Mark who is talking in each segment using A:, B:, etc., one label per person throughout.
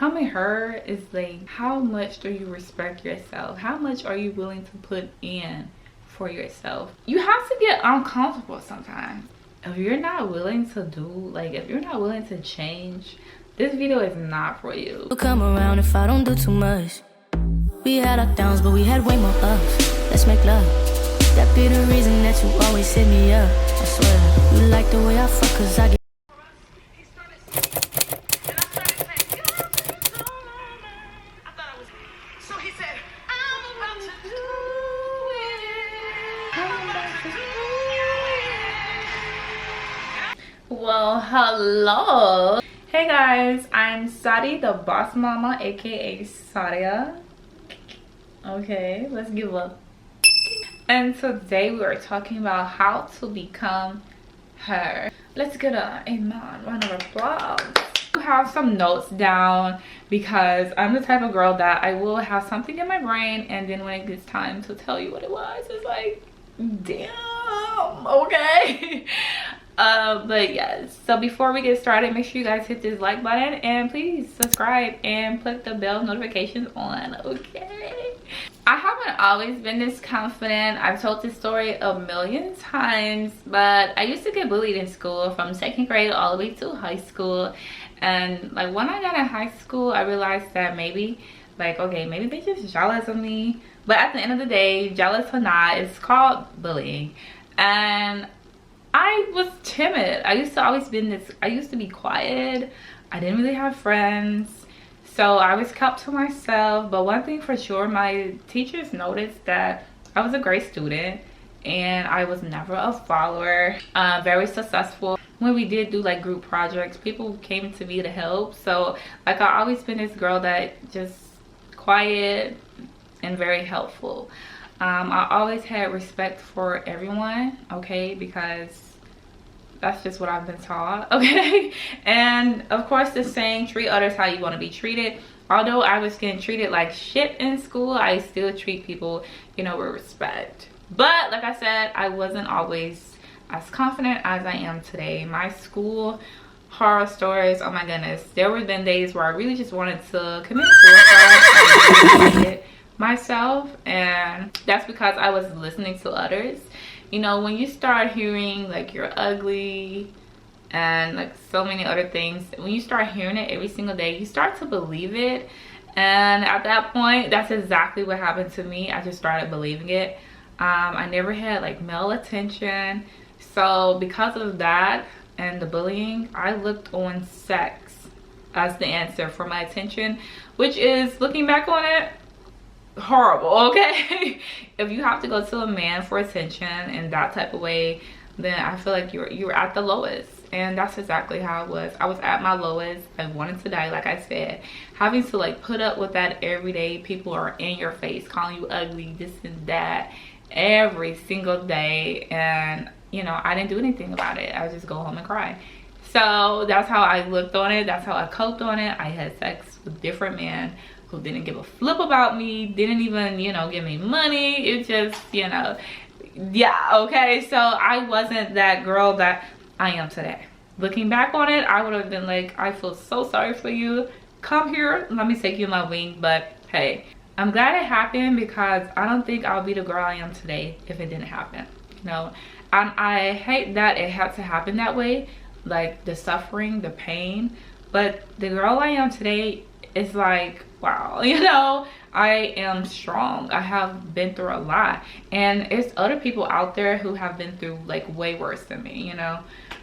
A: becoming her is like, how much do you respect yourself? How much are you willing to put in for yourself? You have to get uncomfortable sometimes. If you're not willing to do, like, if you're not willing to change, this video is not for you.
B: You'll come around if I don't do too much. We had our downs, but we had way more ups. Let's make love. That be the reason that you always hit me up. I swear, you like the way I fuck, cause I get.
A: Well, hello. Hey guys, I'm Sadi the Boss Mama, aka Sadia. Okay, let's give up. And today we are talking about how to become her. Let's get a round of applause. I have some notes down because I'm the type of girl that I will have something in my brain, and then when it gets time to tell you what it was, it's like, damn, okay. But yes, so before we get started, make sure you guys hit this like button and please subscribe and put the bell notifications on. Okay, I haven't always been this confident. I've told this story a million times, but I used to get bullied in school from second grade all the way to high school. And like when I got in high school, I realized that maybe, like, okay, maybe they're just jealous of me. But at the end of the day, jealous or not, it's called bullying. And I was timid. I used to be quiet. I didn't really have friends. So I was kept to myself. But one thing for sure, my teachers noticed that I was a great student and I was never a follower. Very successful. When we did do like group projects, people came to me to help. So like I always been this girl that just quiet and very helpful. I always had respect for everyone, okay, because that's just what I've been taught, okay? And of course the saying, treat others how you want to be treated. Although I was getting treated like shit in school, I still treat people, you know, with respect. But like I said, I wasn't always as confident as I am today. My school horror stories, oh my goodness. There were been days where I really just wanted to commit suicide. Myself, and that's because I was listening to others. You know, when you start hearing like you're ugly and like so many other things, when you start hearing it every single day, you start to believe it. And at that point, that's exactly what happened to me. I just started believing it. I never had like male attention, so because of that and the bullying, I looked on sex as the answer for my attention, which is, looking back on it, horrible, okay? If you have to go to a man for attention in that type of way, then I feel like you're at the lowest. And that's exactly how it was. I was at my lowest. I wanted to die, like I said. Having to like put up with that every day. People are in your face calling you ugly, this and that, every single day. And you know, I didn't do anything about it. I would just go home and cry. So that's how I looked on it. That's how I coped on it. I had sex with different men who didn't give a flip about me, didn't even, you know, give me money. It just, you know, yeah, okay. So I wasn't that girl that I am today. Looking back on it, I would have been like, I feel so sorry for you. Come here, let me take you in my wing. But hey, I'm glad it happened because I don't think I'll be the girl I am today if it didn't happen. You know, and I hate that it had to happen that way, like the suffering, the pain. But the girl I am today is like, wow, you know, I am strong. I have been through a lot, and it's other people out there who have been through like way worse than me, you know.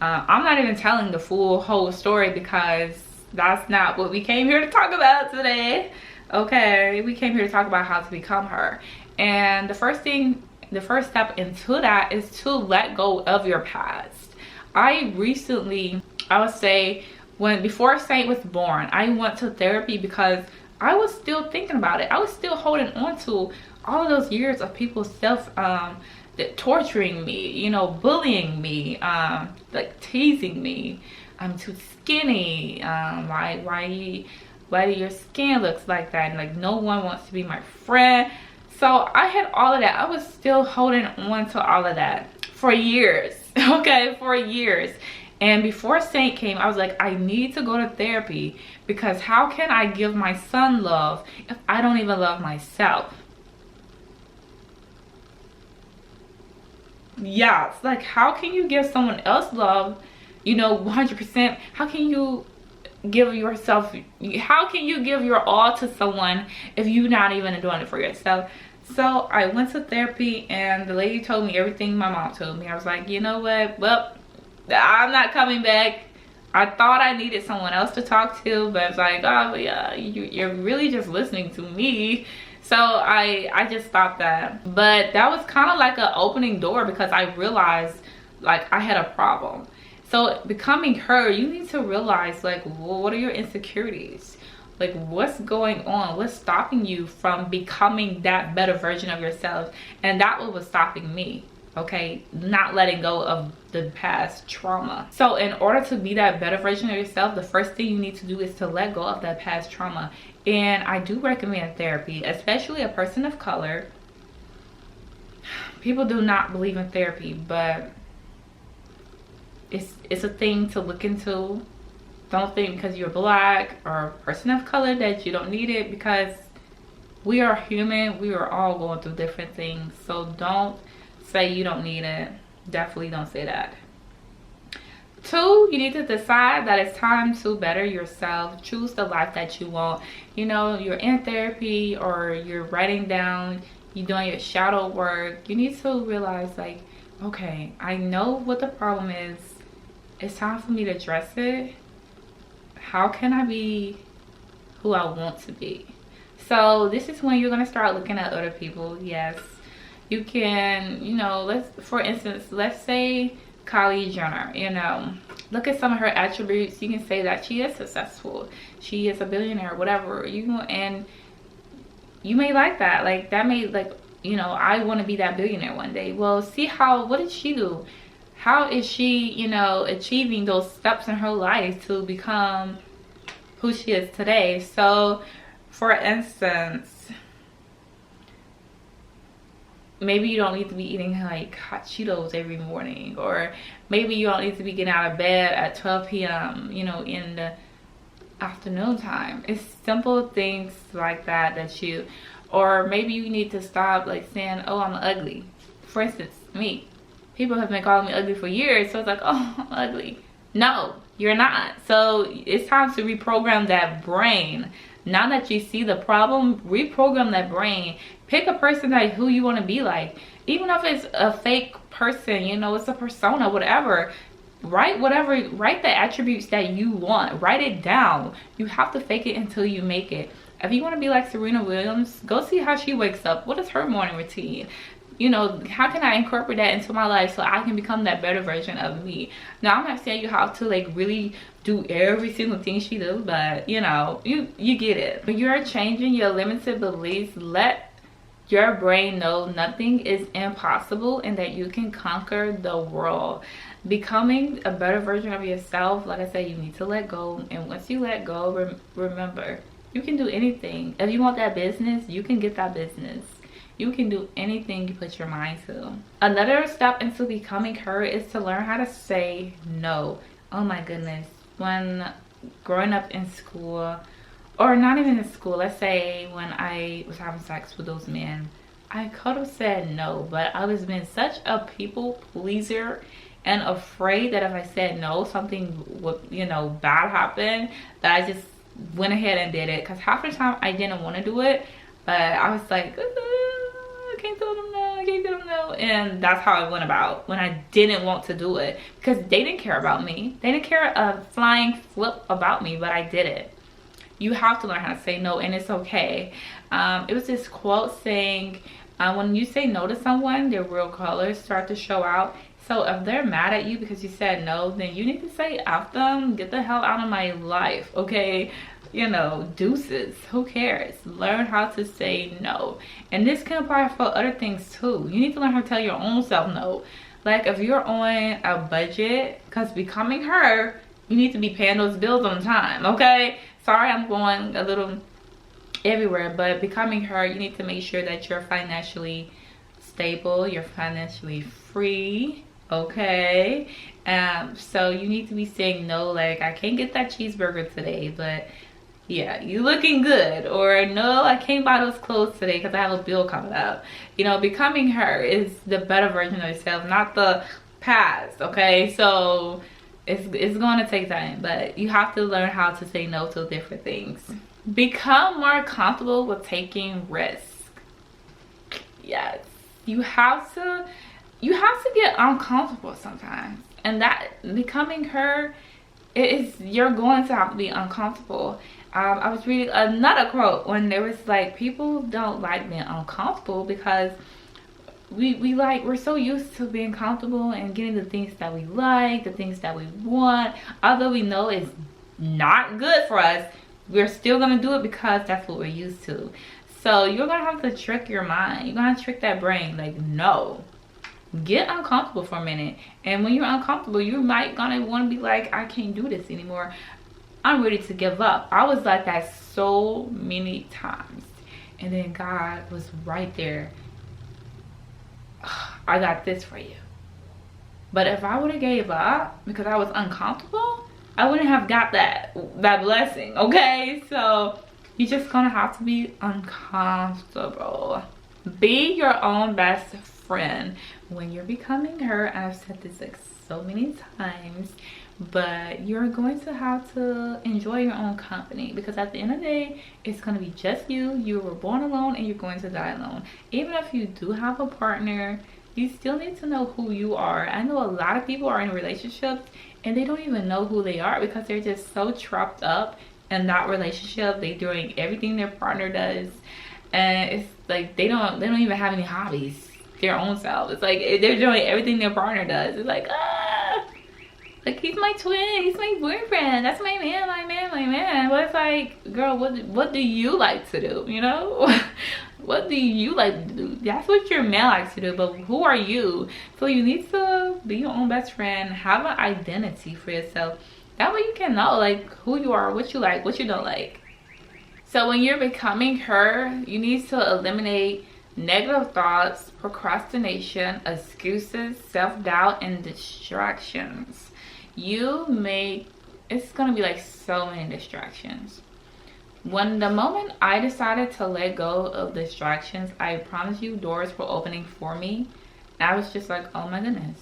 A: I'm not even telling the full whole story because that's not what we came here to talk about today, okay? We came here to talk about how to become her. And the first step into that is to let go of your past. I would say, before Saint was born, I went to therapy because I was still thinking about it. I was still holding on to all of those years of people torturing me, you know, bullying me, like teasing me. I'm too skinny. Why do your skin looks like that? And like no one wants to be my friend. So I had all of that. I was still holding on to all of that for years. Okay, for years. And before Saint came, I was like, I need to go to therapy, because how can I give my son love if I don't even love myself? Yeah, it's like, how can you give someone else love, you know, 100%? How can you give yourself, how can you give your all to someone if you're not even doing it for yourself? So I went to therapy, and the lady told me everything my mom told me. I was like, you know what, well, I'm not coming back. I thought I needed someone else to talk to, but it's like, oh yeah, you're really just listening to me. So I just stopped that. But that was kind of like an opening door, because I realized like I had a problem. So becoming her, you need to realize like, well, what are your insecurities? Like, what's going on? What's stopping you from becoming that better version of yourself? And that was stopping me. Okay, not letting go of the past trauma. So in order to be that better version of yourself, the first thing you need to do is to let go of that past trauma. And I do recommend therapy, especially a person of color. People do not believe in therapy, but it's a thing to look into. Don't think because you're black or a person of color that you don't need it, because we are human. We are all going through different things. So don't say you don't need it. Definitely don't say that. 2, you need to decide that it's time to better yourself. Choose the life that you want. You know, you're in therapy or you're writing down, you're doing your shadow work. You need to realize like, okay, I know what the problem is. It's time for me to address it. How can I be who I want to be? So this is when you're going to start looking at other people. Yes. You can, you know, for instance, let's say Kylie Jenner, you know, look at some of her attributes. You can say that she is successful. She is a billionaire, whatever. And you may like that. Like, that may, like, you know, I want to be that billionaire one day. Well, see what did she do? How is she, you know, achieving those steps in her life to become who she is today? So, for instance, maybe you don't need to be eating like hot Cheetos every morning, or maybe you don't need to be getting out of bed at 12 p.m. you know, in the afternoon time. It's simple things like that you, or maybe you need to stop like saying, oh, I'm ugly. For instance, me, people have been calling me ugly for years, so it's like, oh, I'm ugly. No, you're not. So it's time to reprogram that brain. Now that you see the problem, reprogram that brain. Pick a person like who you want to be like. Even if it's a fake person, you know, it's a persona, whatever. Write the attributes that you want. Write it down. You have to fake it until you make it. If you want to be like Serena Williams, go see how she wakes up. What is her morning routine? You know, how can I incorporate that into my life so I can become that better version of me? Now, I'm not saying you have to like really do every single thing she does, but you know, you get it. When you're changing your limited beliefs, let your brain know nothing is impossible and that you can conquer the world. Becoming a better version of yourself, like I said, you need to let go. And once you let go, remember, you can do anything. If you want that business, you can get that business. You can do anything you put your mind to. Another step into becoming her is to learn how to say no. Oh my goodness. When growing up in school, or not even in school, let's say when I was having sex with those men, I could have said no, but I was being such a people pleaser and afraid that if I said no, something would, you know, bad happen, that I just went ahead and did it. Because half the time I didn't want to do it, but I was like, I can't tell them no, I can't tell them no. And that's how I went about when I didn't want to do it, because they didn't care about me. They didn't care a flying flip about me, but I did it. You have to learn how to say no, and it's okay. It was this quote saying, when you say no to someone, their real colors start to show out. So if they're mad at you because you said no, then you need to say, F them, get the hell out of my life, okay? You know, deuces, who cares? Learn how to say no. And this can apply for other things too. You need to learn how to tell your own self no. Like if you're on a budget, because becoming her, you need to be paying those bills on time, okay? Sorry, I'm going a little everywhere, but becoming her, you need to make sure that you're financially stable, you're financially free, Okay, so you need to be saying no, like, I can't get that cheeseburger today, but yeah, you looking good. Or no, I can't buy those clothes today because I have a bill coming up. You know, becoming her is the better version of yourself, not the past. Okay, so it's going to take time, but you have to learn how to say no to different things. Become more comfortable with taking risks. Yes, you have to get uncomfortable sometimes, and that becoming her, you're going to have to be uncomfortable. I was reading another quote when there was like, people don't like being uncomfortable because we're so used to being comfortable and getting the things that we like, the things that we want, although we know it's not good for us. We're still gonna do it because that's what we're used to. So you're gonna have to trick your mind. You're gonna trick that brain, like, no, get uncomfortable for a minute. And when you're uncomfortable, you might gonna want to be like, I can't do this anymore, I'm ready to give up. I was like that so many times, and then God was right there. I got this for you. But if I would have gave up because I was uncomfortable, I wouldn't have got that blessing. Okay, so you're just gonna have to be uncomfortable. Be your own best friend when you're becoming her. I've said this like so many times, but you're going to have to enjoy your own company, because at the end of the day, it's going to be just you. You were born alone and you're going to die alone. Even if you do have a partner, you still need to know who you are. I know a lot of people are in relationships and they don't even know who they are because they're just so trapped up in that relationship. They're doing everything their partner does, and it's like they don't even have any hobbies, their own selves. It's like they're doing everything their partner does. It's like, like, he's my twin, he's my boyfriend, that's my man, my man, my man. But it's like, girl, what do you like to do, you know? What do you like to do? That's what your man likes to do, but who are you? So you need to be your own best friend, have an identity for yourself. That way you can know, like, who you are, what you like, what you don't like. So when you're becoming her, you need to eliminate negative thoughts, procrastination, excuses, self-doubt, and distractions. It's gonna be like so many distractions. When the moment I decided to let go of distractions, I promise you, doors were opening for me. And I was just like, oh my goodness,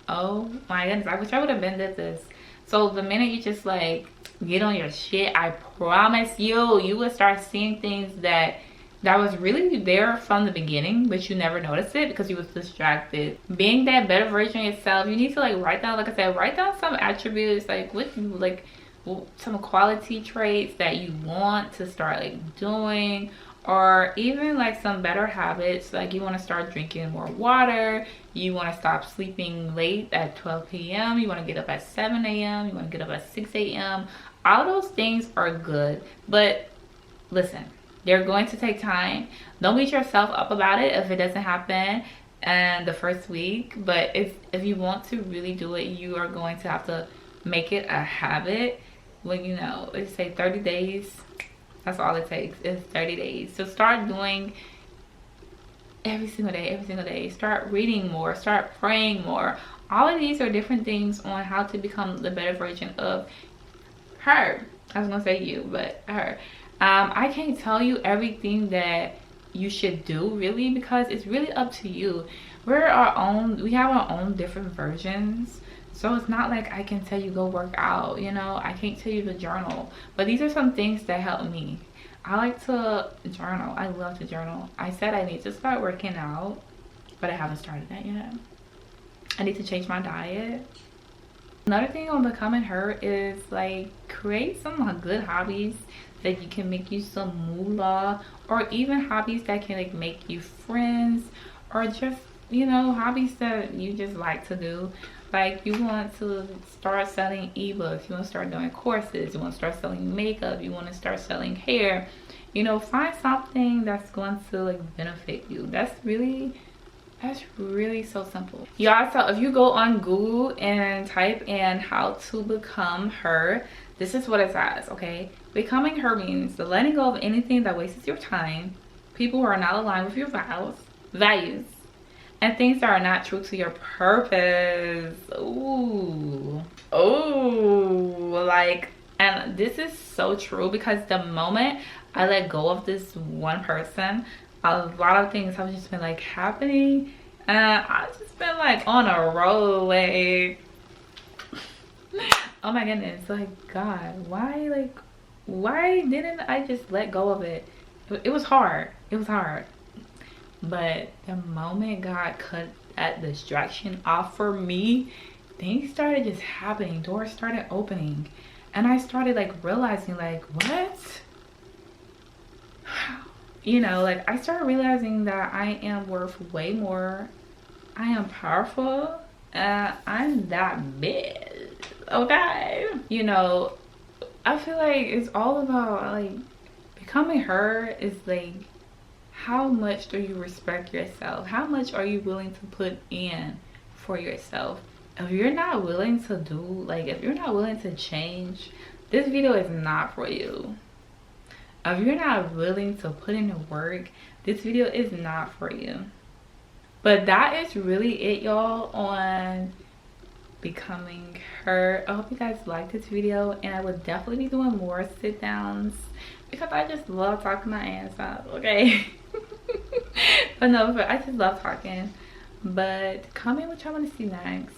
A: I wish I would have been did this. So the minute you just like get on your shit, I promise you will start seeing things that was really there from the beginning, but you never noticed it because you was distracted. Being that better version of yourself, you need to like write down, like I said, write down some attributes, like what you like, some quality traits that you want to start like doing, or even like some better habits. Like you want to start drinking more water, you want to stop sleeping late at 12 p.m, you want to get up at 7 a.m, you want to get up at 6 a.m. All those things are good, but listen, they're going to take time. Don't beat yourself up about it if it doesn't happen in the first week. But if you want to really do it, you are going to have to make it a habit. When you know, let's say 30 days, that's all it takes is 30 days. So start doing every single day. Start reading more, start praying more. All of these are different things on how to become the better version of her. I was gonna say you, but her. I can't tell you everything that you should do really, because it's really up to you. We have our own different versions, so it's not like I can tell you go work out, you know. I can't tell you to journal, but these are some things that help me. I like to journal. I love to journal. I said I need to start working out, but I haven't started that yet. I need to change my diet. Another thing on becoming her is like create some good hobbies that you can make you some moolah, or even hobbies that can like make you friends, or just, you know, hobbies that you just like to do. Like you want to start selling ebooks, you want to start doing courses, you want to start selling makeup, you want to start selling hair. You know, find something that's going to like benefit you. That's really so simple. Y'all, so if you go on Google and type in how to become her, this is what it says, okay? Becoming her means the letting go of anything that wastes your time, people who are not aligned with your values, and things that are not true to your purpose. Ooh. Oh, like, and this is so true because the moment I let go of this one person, a lot of things have just been like happening, and I've just been like on a roll, like, oh my goodness, like, God, why didn't I just let go of it? It was hard. It was hard. But the moment God cut that distraction off for me, things started just happening. Doors started opening. And I started like realizing like, what? You know, like I started realizing that I am worth way more. I am powerful. I'm that big. Okay. You know, I feel like it's all about like becoming her is like, how much do you respect yourself? How much are you willing to put in for yourself? If you're not willing to do, like, if you're not willing to change, this video is not for you. If you're not willing to put in the work, this video is not for you. But that is really it, y'all, on becoming her. I hope you guys liked this video, and I will definitely be doing more sit downs because I just love talking my ass off, okay? But no, I just love talking. But comment what y'all want to see next.